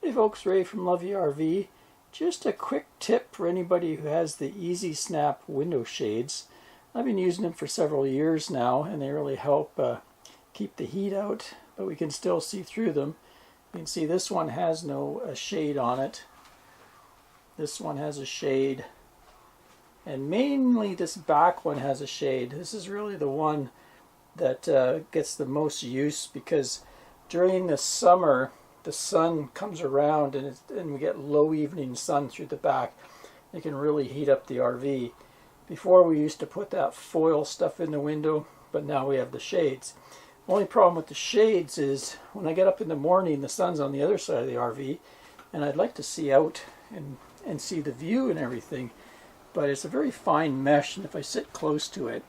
Hey folks, Ray from Lovey RV. Just a quick tip for anybody who has the Easy Snap window shades. I've been using them for several years now and they really help keep the heat out, but we can still see through them. You can see this one has no shade on it. This one has a shade, and mainly this back one has a shade. This is really the one that gets the most use because during the summer the sun comes around and we get low evening sun through the back. It can really heat up the RV. Before we used to put that foil stuff in the window, but now we have the shades. The only problem with the shades is when I get up in the morning, the sun's on the other side of the RV and I'd like to see out and see the view and everything, but it's a very fine mesh, and if I sit close to it,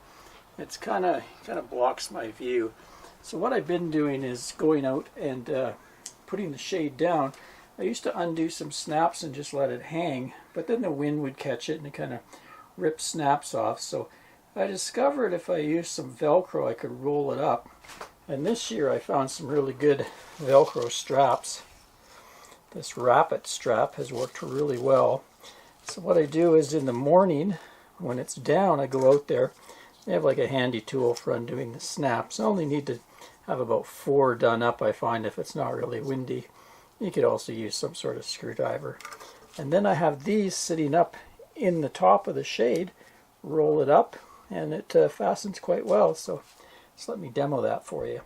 it's kind of blocks my view. So what I've been doing is going out and putting the shade down. I used to undo some snaps and just let it hang, but then the wind would catch it and it kind of ripped snaps off. So I discovered if I used some Velcro I could roll it up, and this year I found some really good Velcro straps. This Wrap It strap has worked really well. So what I do is in the morning when it's down, I go out there. They have like a handy tool for undoing the snaps. I only need to have about 4 done up, I find, if it's not really windy. You could also use some sort of screwdriver. And then I have these sitting up in the top of the shade, roll it up, and it fastens quite well. So just let me demo that for you.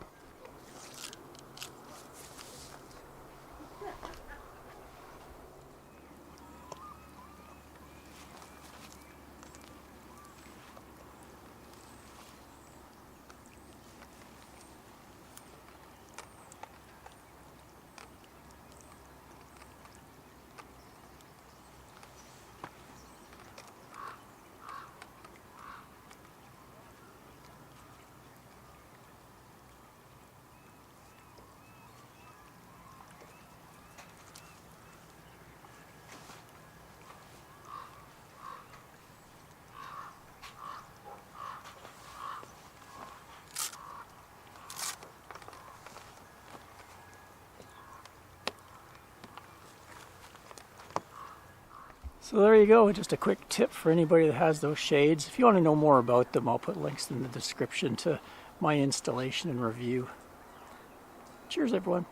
So there you go, just a quick tip for anybody that has those shades. If you want to know more about them, I'll put links in the description to my installation and review. Cheers everyone.